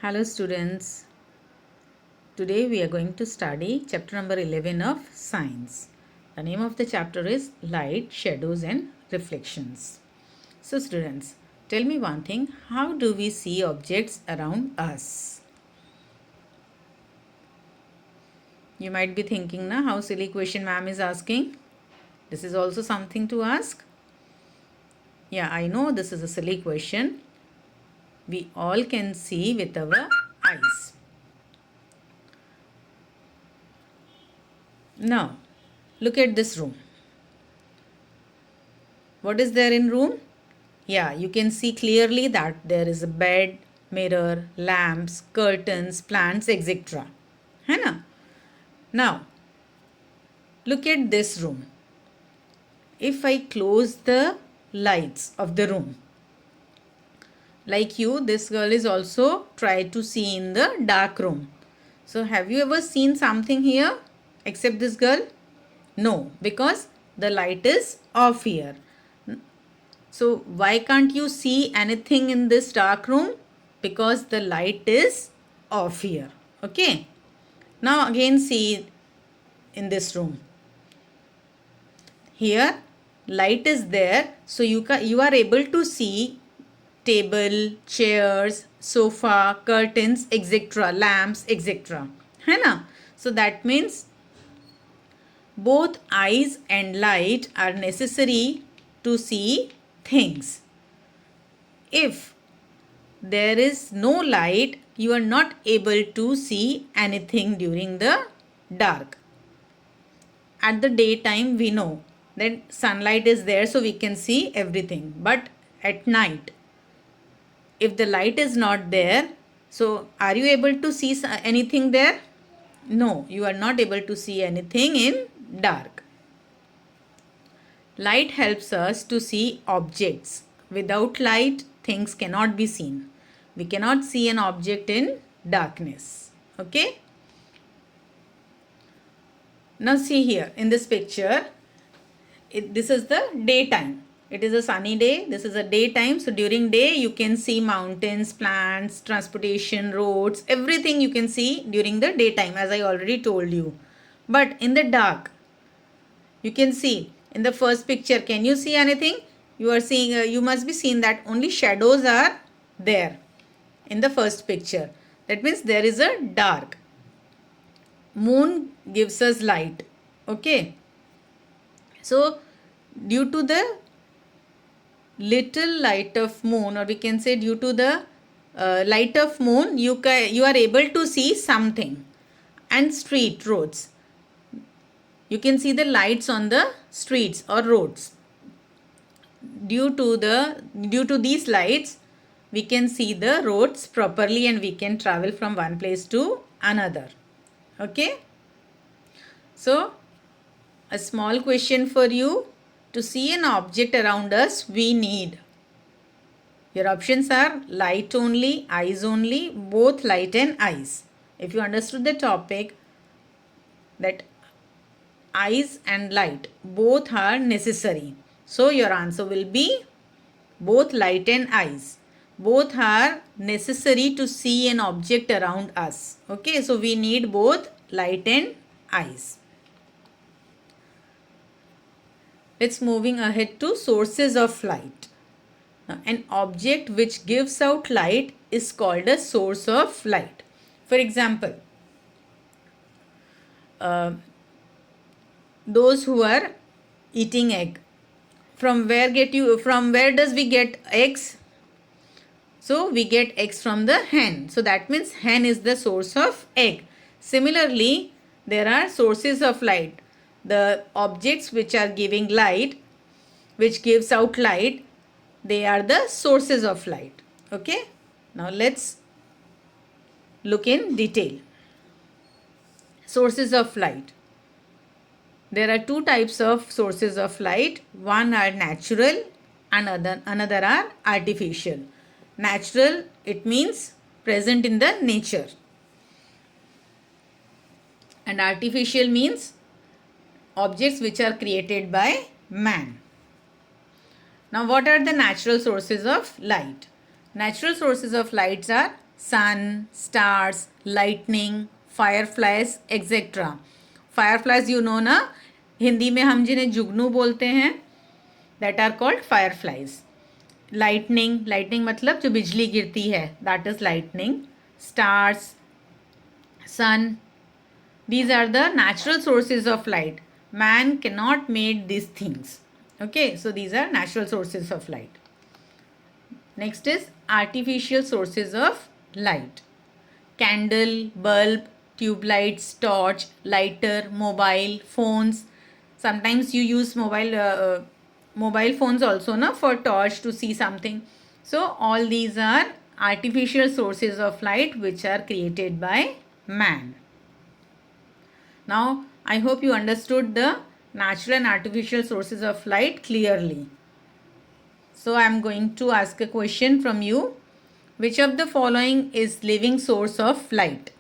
Hello students, today we are going to study chapter number 11 of science. The name of the chapter is light, shadows and reflections. So students, tell me one thing, how do we see objects around us? You might be thinking na how silly question ma'am is asking. This is also something to ask. Yeah, I know this is a silly question. We all can see with our eyes. Now, look at this room. What is there in room? Yeah, you can see clearly that there is a bed, mirror, lamps, curtains, plants, etc. है ना? Now, look at this room. If I close the lights of the room, like you, this girl is also try to see in the dark room. So, have you ever seen something here except this girl? No, because the light is off here. So why can't you see anything in this dark room? Because the light is off here. Okay. Now again see in this room. Here light is there. So you are able to see table, chairs, sofa, curtains, etc. lamps, etc. है ना? So that means both eyes and light are necessary to see things. If there is no light, you are not able to see anything during the dark. At the daytime, we know that sunlight is there, so we can see everything. But at night, if the light is not there, so are you able to see anything there? No, you are not able to see anything in dark. Light helps us to see objects. Without light, things cannot be seen. We cannot see an object in darkness. Okay? Now see here in this picture, this is the daytime. It is a sunny day. This is a daytime. So during day, you can see mountains, plants, transportation, roads, everything you can see during the daytime, as I already told you. But in the dark, you can see in the first picture, can you see anything? You are seeing, you must be seeing that only shadows are there in the first picture. That means there is a dark. Moon gives us light. Okay. So due to the little light of moon, or we can say due to the light of moon, you are able to see something. And street roads, you can see the lights on the streets or roads. Due to these lights, we can see the roads properly and we can travel from one place to another. Okay. So a small question for you. To see an object around us, we need, your options are light only, eyes only, both light and eyes. If you understood the topic, that eyes and light both are necessary. So your answer will be both light and eyes. Both are necessary to see an object around us. Okay, so we need both light and eyes. Let's moving ahead to sources of light. Now, an object which gives out light is called a source of light. For example, those who are eating egg, from where does we get eggs? So we get eggs from the hen. So that means hen is the source of egg. Similarly, there are sources of light. The objects which are giving light, which gives out light, they are the sources of light. Okay. Now let's look in detail. Sources of light. There are two types of sources of light. One are natural and another are artificial. Natural, it means present in the nature. And artificial means objects which are created by man. Now what are the natural sources of light? Natural sources of lights are sun, stars, lightning, fireflies, etc. Fireflies you know ना, हिंदी में हम जिन्हें जुगनू बोलते हैं, that are called fireflies. Lightning, lightning मतलब जो बिजली गिरती है, that is lightning. Stars, sun, these are the natural sources of light. Man cannot make these things. Okay, so these are natural sources of light. Next is artificial sources of light. Candle, bulb, tube lights, torch, lighter, mobile, phones. Sometimes you use mobile phones also na, for torch to see something. So all these are artificial sources of light which are created by man. Now I hope you understood the natural and artificial sources of light clearly. So I am going to ask a question from you. Which of the following is living source of light?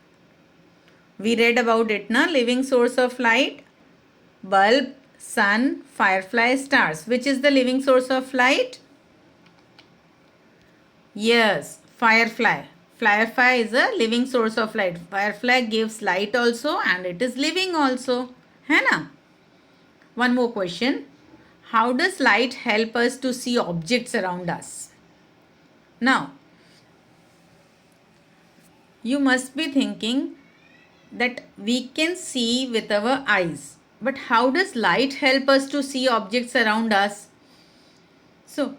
We read about it na, living source of light. Bulb, sun, firefly, stars. Which is the living source of light? Yes, firefly. Firefly is a living source of light. Firefly gives light also and it is living also. है ना? One more question. How does light help us to see objects around us? Now, you must be thinking that we can see with our eyes. But how does light help us to see objects around us? So,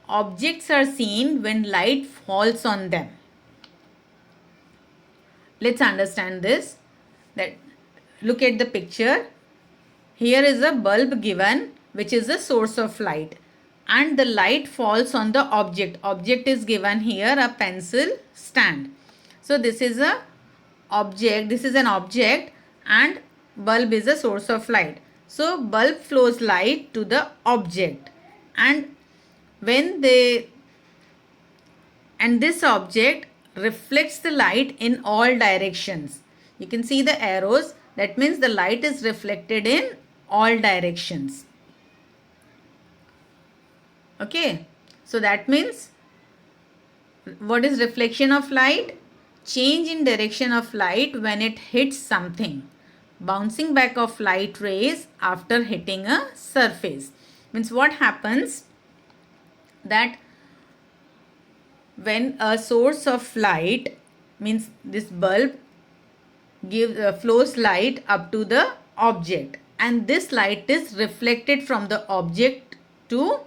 objects are seen when light falls on them. Let's understand this. That look at the picture. Here is a bulb given which is a source of light and the light falls on the object. Object is given here a pencil stand. So this is a object, this is an object and bulb is a source of light. So bulb flows light to the object and this object reflects the light in all directions. You can see the arrows, that means the light is reflected in all directions. Okay, so that means what is reflection of light? Change in direction of light when it hits something. Bouncing back of light rays after hitting a surface. Means what happens that when a source of light, means this bulb flows light up to the object and this light is reflected from the object to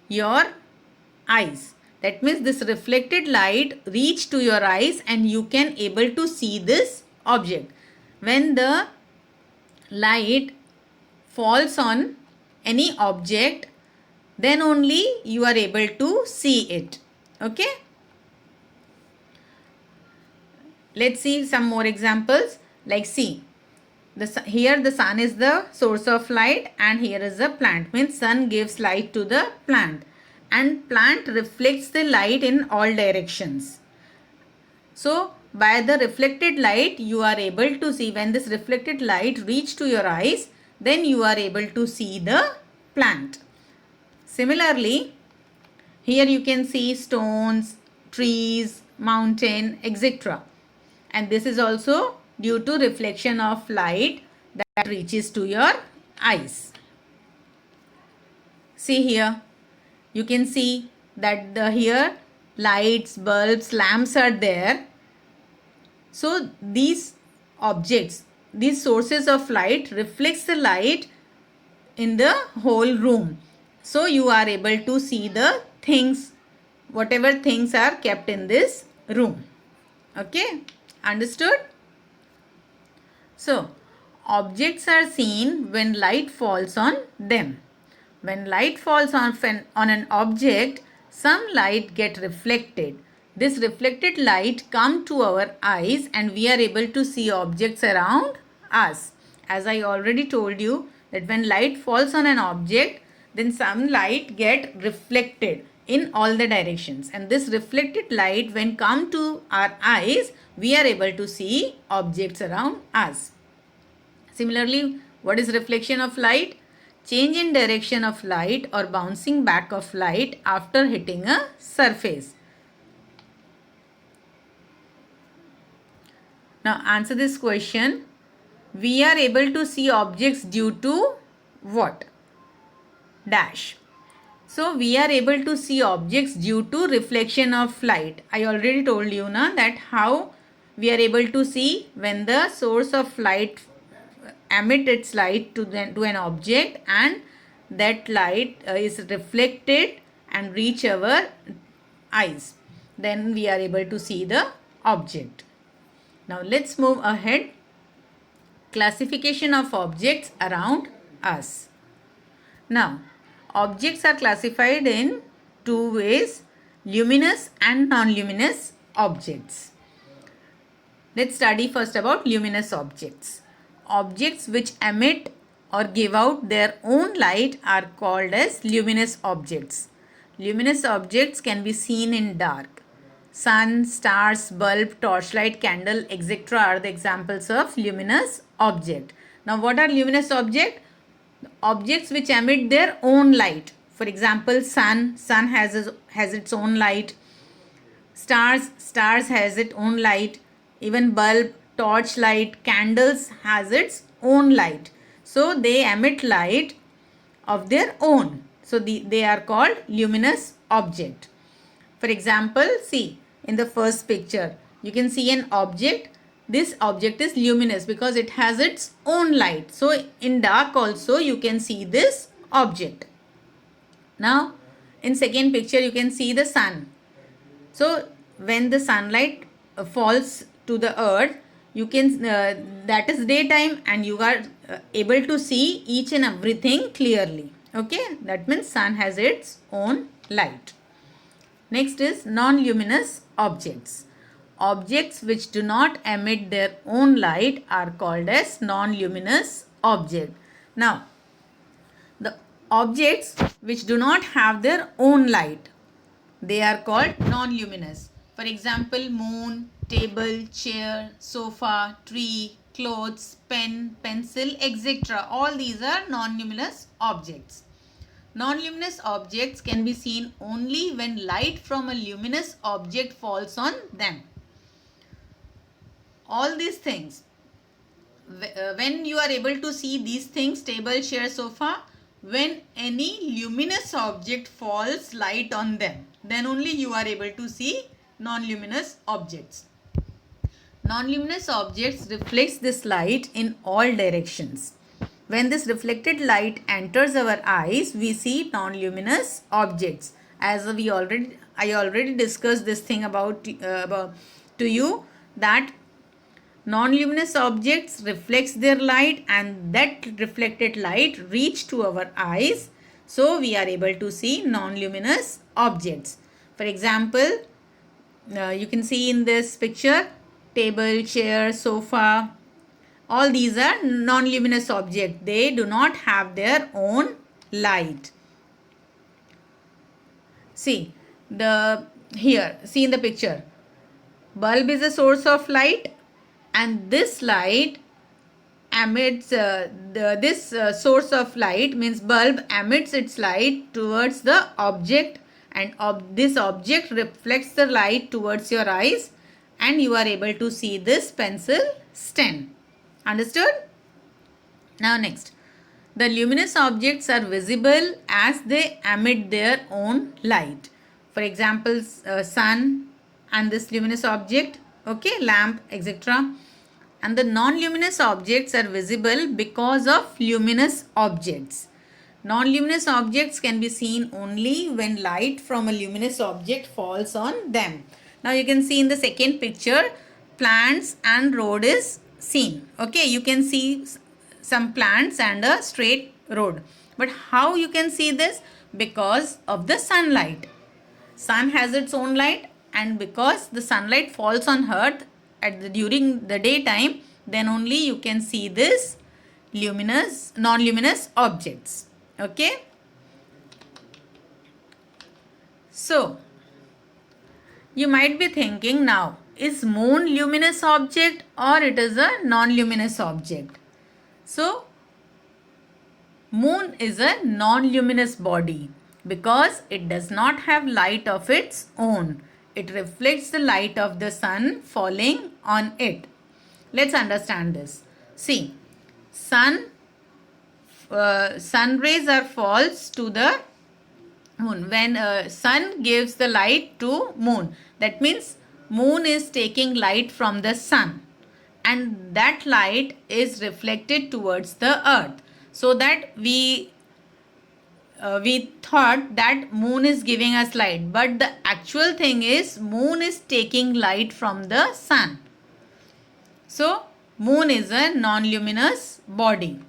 your eyes. That means this reflected light reach to your eyes and you can able to see this object. When the light falls on any object, then only you are able to see it. Okay. Let's see some more examples. Like see, here the sun is the source of light and here is the plant. Means sun gives light to the plant and plant reflects the light in all directions. So by the reflected light you are able to see, when this reflected light reach to your eyes, then you are able to see the plant. Similarly, here you can see stones, trees, mountain, etc. And this is also due to reflection of light that reaches to your eyes. See here, you can see that here lights, bulbs, lamps are there. So these objects, these sources of light reflects the light in the whole room. So you are able to see the things, whatever things are kept in this room. Okay, understood? So objects are seen when light falls on them. When light falls on an object, some light get reflected. This reflected light come to our eyes and we are able to see objects around us. As I already told you that when light falls on an object, then some light get reflected in all the directions. And this reflected light when come to our eyes, we are able to see objects around us. Similarly, what is reflection of light? Change in direction of light or bouncing back of light after hitting a surface. Now answer this question. We are able to see objects due to what? Dash. So we are able to see objects due to reflection of light. I already told you na that how we are able to see when the source of light emit its light to an object, and that light is reflected and reach our eyes. Then we are able to see the object. Now let's move ahead. Classification of objects around us. Now, objects are classified in two ways: luminous and non-luminous objects. Let's study first about luminous objects. Objects which emit or give out their own light are called as luminous objects. Luminous objects can be seen in dark. Sun, stars, bulb, torchlight, candle, etc. are the examples of luminous object. Now, what are luminous objects? Objects which emit their own light. For example, sun has its own light. Stars has its own light. Even bulb, torch light, candles has its own light. So they emit light of their own. So they are called luminous object. For example, see in the first picture, you can see an object. This object is luminous because it has its own light. So in dark also you can see this object. Now in second picture you can see the sun. So when the sunlight falls to the earth, you can that is daytime, and you are able to see each and everything clearly. Okay, that means sun has its own light. Next is non-luminous objects. Objects which do not emit their own light are called as non-luminous object. Now, the objects which do not have their own light, they are called non-luminous. For example, moon, table, chair, sofa, tree, clothes, pen, pencil, etc. All these are non-luminous objects. Non-luminous objects can be seen only when light from a luminous object falls on them. All these things, when you are able to see these things, table, chair, sofa, when any luminous object falls light on them, then only you are able to see non-luminous objects. Non-luminous objects reflects this light in all directions. When this reflected light enters our eyes, we see non-luminous objects. As I already discussed this thing about to you, that non-luminous objects reflects their light, and that reflected light reach to our eyes. So we are able to see non-luminous objects. For example, you can see in this picture, table, chair, sofa, all these are non-luminous objects. They do not have their own light. See in the picture, bulb is a source of light, and this light emits this source of light means bulb emits its light towards the object, and this object reflects the light towards your eyes, and you are able to see this pencil stand. Understood? Now next, the luminous objects are visible as they emit their own light. For example, sun and this luminous object, okay, lamp, etc. And the non-luminous objects are visible because of luminous objects. Non-luminous objects can be seen only when light from a luminous object falls on them. Now you can see in the second picture, plants and road is seen. Okay, you can see some plants and a straight road. But how you can see this? Because of the sunlight. Sun has its own light, and because the sunlight falls on earth during the daytime, then only you can see this non-luminous objects. Okay. So you might be thinking now, is moon luminous object or it is a non-luminous object? So moon is a non-luminous body because it does not have light of its own. It reflects the light of the sun falling on it. Let's understand this. See, sun rays are falls to the moon. When sun gives the light to moon, that means moon is taking light from the sun, and that light is reflected towards the earth, so that we thought that moon is giving us light, but the actual thing is moon is taking light from the sun. So moon is a non-luminous body.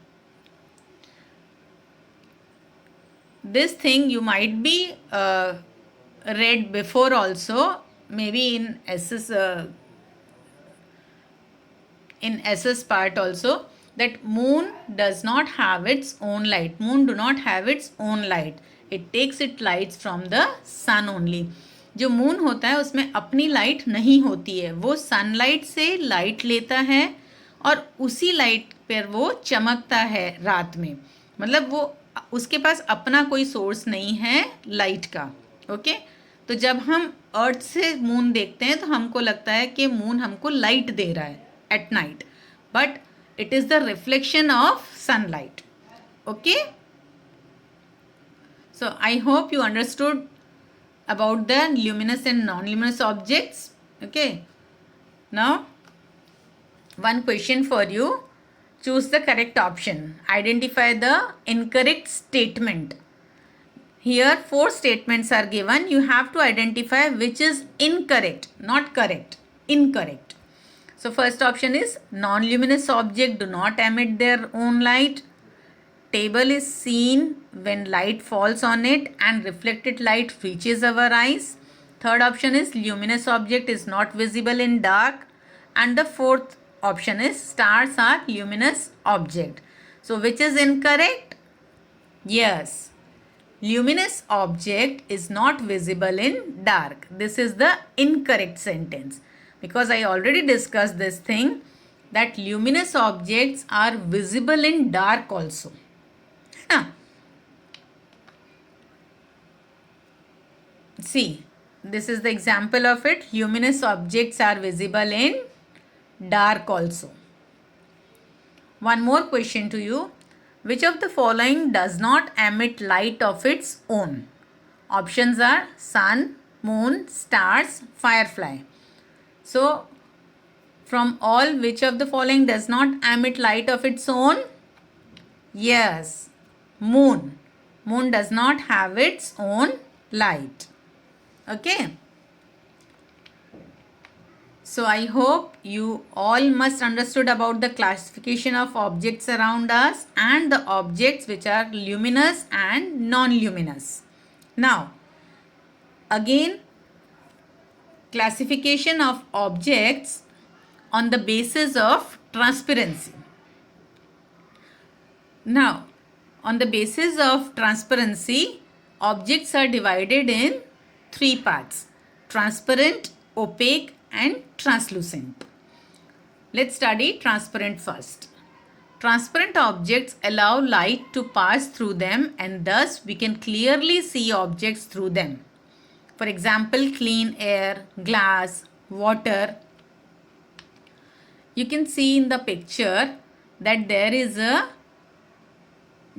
This thing you might be read before also, maybe in SS part also, that moon does not have its own light. Moon do not have its own light. It takes its lights from the sun only. जो moon होता है उसमें अपनी light नहीं होती है, वो sunlight से लाइट लेता है और उसी लाइट पर वो चमकता है रात में. मतलब वो उसके पास अपना कोई सोर्स नहीं है लाइट का. ओके, तो जब हम अर्थ से मून देखते हैं तो हमको लगता है कि मून हमको लाइट दे रहा है at night, but it is the reflection of sunlight. Okay, so I hope you understood about the luminous and non-luminous objects. Okay, now one question for you. Choose the correct option. Identify the incorrect statement. Here 4 statements are given. You have to identify which is incorrect, not correct, incorrect. So first option is non-luminous object do not emit their own light. Table is seen when light falls on it and reflected light reaches our eyes. Third option is luminous object is not visible in dark. And the fourth option is stars are luminous object. So which is incorrect? Yes, luminous object is not visible in dark. This is the incorrect sentence. Because I already discussed this thing that luminous objects are visible in dark also. See, this is the example of it. Luminous objects are visible in dark also. One more question to you. Which of the following does not emit light of its own? Options are sun, moon, stars, firefly. So, from all, which of the following does not emit light of its own? Yes, moon. Moon does not have its own light. Okay. So, I hope you all must understood about the classification of objects around us and the objects which are luminous and non-luminous. Now, again, classification of objects on the basis of transparency. Now, on the basis of transparency, objects are divided in 3 parts: transparent, opaque, and translucent. Let's study transparent first. Transparent objects allow light to pass through them, and thus we can clearly see objects through them. For example, clean air, glass, water. You can see in the picture that there is a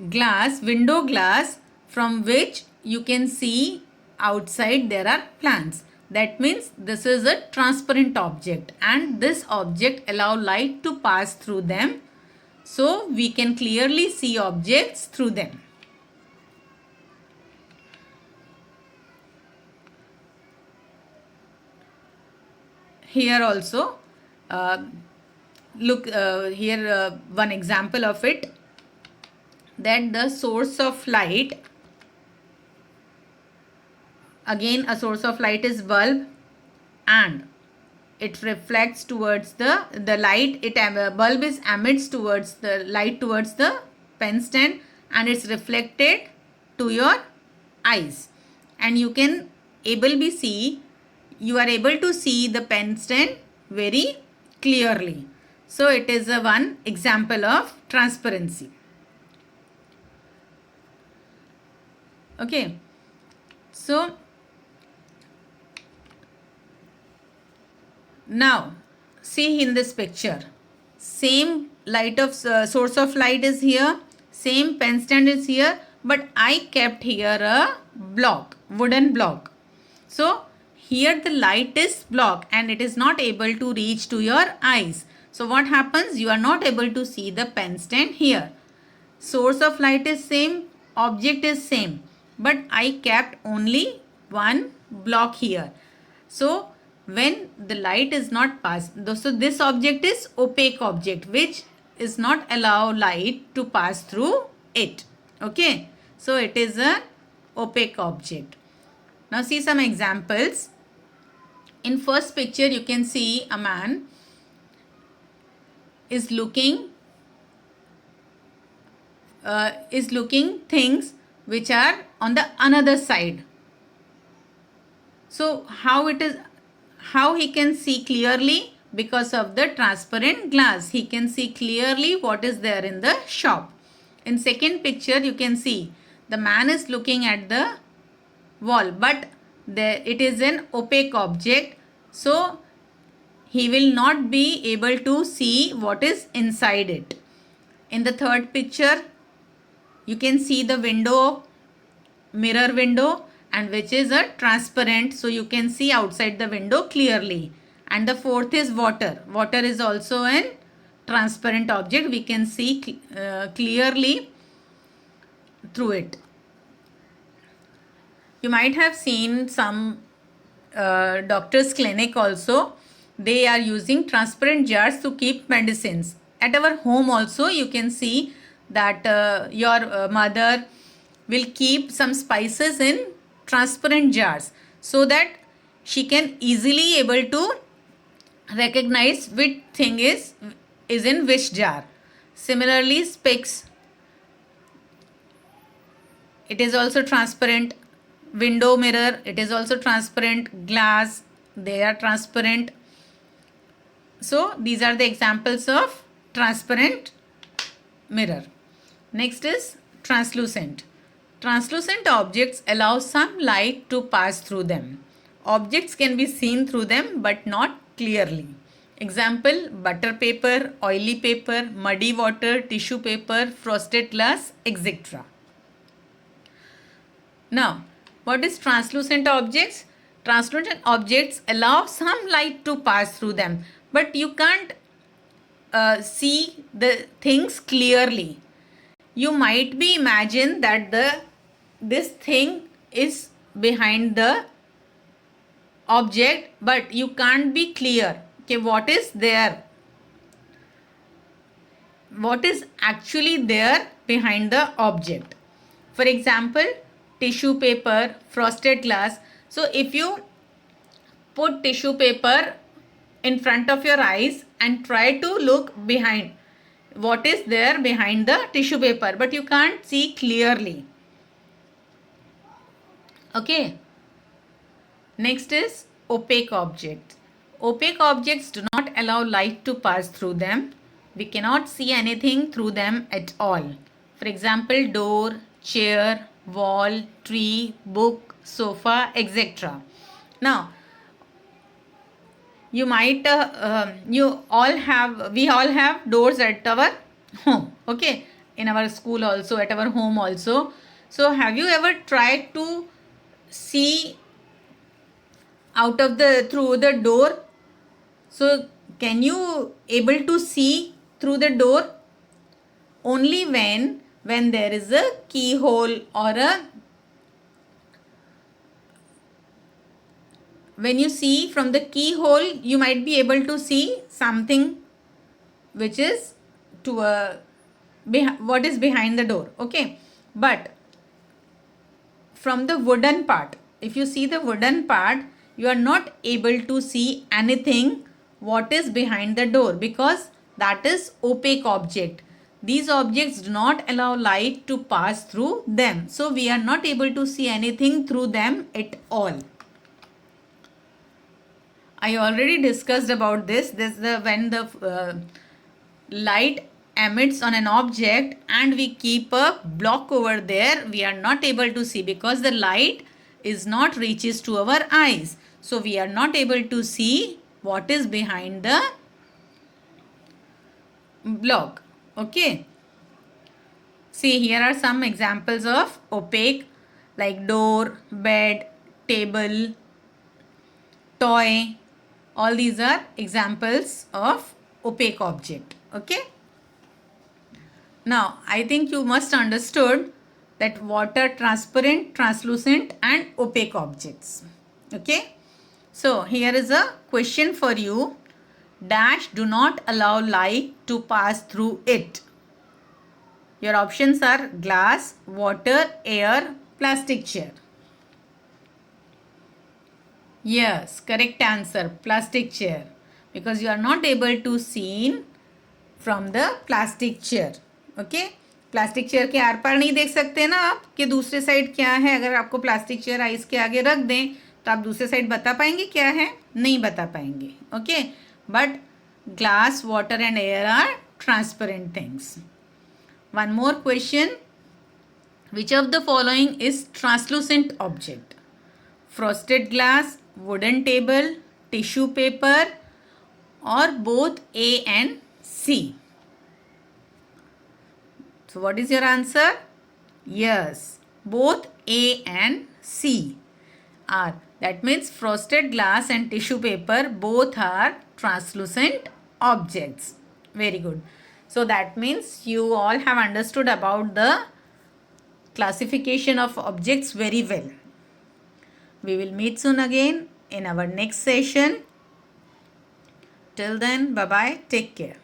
glass, window glass, from which you can see outside there are plants. That means this is a transparent object, and this object allow light to pass through them, so we can clearly see objects through them. Here also, look here one example of it, that the source of light, again a source of light is bulb, and it reflects towards the light, bulb is emits towards the light towards the pen stand, and it's reflected to your eyes, and you are able to see the pen stand very clearly. So it is a one example of transparency. Okay, so now see in this picture, same light of source of light is here, same pen stand is here, but I kept here a block, wooden block. So here the light is blocked and it is not able to reach to your eyes. So what happens? You are not able to see the pen stand here. Source of light is same, object is same, but I kept only one block here. So when the light is not passed, so this object is opaque object which is not allow light to pass through it. Okay, so it is a opaque object. Now see some examples. In first picture you can see a man is looking things which are on the another side. So how he can see clearly? Because of the transparent glass, he can see clearly what is there in the shop. In second picture you can see the man is looking at the wall, but it is an opaque object, so he will not be able to see what is inside it. In the third picture you can see the window, mirror window, and which is a transparent, so you can see outside the window clearly. And the fourth is water. Water is also an transparent object, we can see clearly through it. You might have seen some doctor's clinic also. They are using transparent jars to keep medicines. At our home also you can see that your mother will keep some spices in transparent jars so that she can easily able to recognize which thing is in which jar. Similarly, specs, it is also transparent. Window mirror, it is also transparent. Glass, they are transparent. So these are the examples of transparent mirror. Next is translucent. Translucent objects allow some light to pass through them. Objects can be seen through them but not clearly. Example, butter paper, oily paper, muddy water, tissue paper, frosted glass, etc. Now, what is translucent objects? Translucent objects allow some light to pass through them, but you can't see the things clearly. You might be imagine that this thing is behind the object, but you can't be clear. Okay, what is there? What is actually there behind the object? For example, tissue paper, frosted glass. So if you put tissue paper in front of your eyes and try to look behind, what is there behind the tissue paper, but you can't see clearly. Okay. Next is opaque objects. Opaque objects do not allow light to pass through them. We cannot see anything through them at all. For example, door, chair, wall, tree, book, sofa, etc. Now, you might we all have doors at our home. Okay, in our school also, at our home also. So have you ever tried to see out of through the door? So can you able to see through the door? Only when there is a keyhole or when you see from the keyhole, you might be able to see something which is what is behind the door. Okay, but from the wooden part, if you see the wooden part, you are not able to see anything what is behind the door, because that is opaque object. These objects do not allow light to pass through them, so we are not able to see anything through them at all. I already discussed about this. When the light emits on an object and we keep a block over there, we are not able to see because the light is not reaches to our eyes. So we are not able to see what is behind the block. Okay. See, here are some examples of opaque, like door, bed, table, toy. All these are examples of opaque object. Okay. Now, I think you must understood that what are transparent, translucent and opaque objects. Okay. So, here is a question for you. Dash do not allow light to pass through it. Your options are glass, water, air, plastic chair. Yes, correct answer, plastic chair. Because you are not able to see from the plastic chair. Okay? Plastic chair के are पार नहीं देख सकते ना आप कि दूसरे side क्या है. अगर आपको प्लास्टिक चेयर आइस के आगे रख दें तो आप दूसरे साइड बता पाएंगे क्या है? नहीं बता पाएंगे. Okay, but glass, water and air are transparent things. One more question. Which of the following is translucent object? Frosted glass, wooden table, tissue paper, or both A and C? So what is your answer? Yes, both A and C are. That means frosted glass and tissue paper both are translucent objects. Very good. So that means you all have understood about the classification of objects very well. We will meet soon again in our next session. Till then, bye-bye. Take care.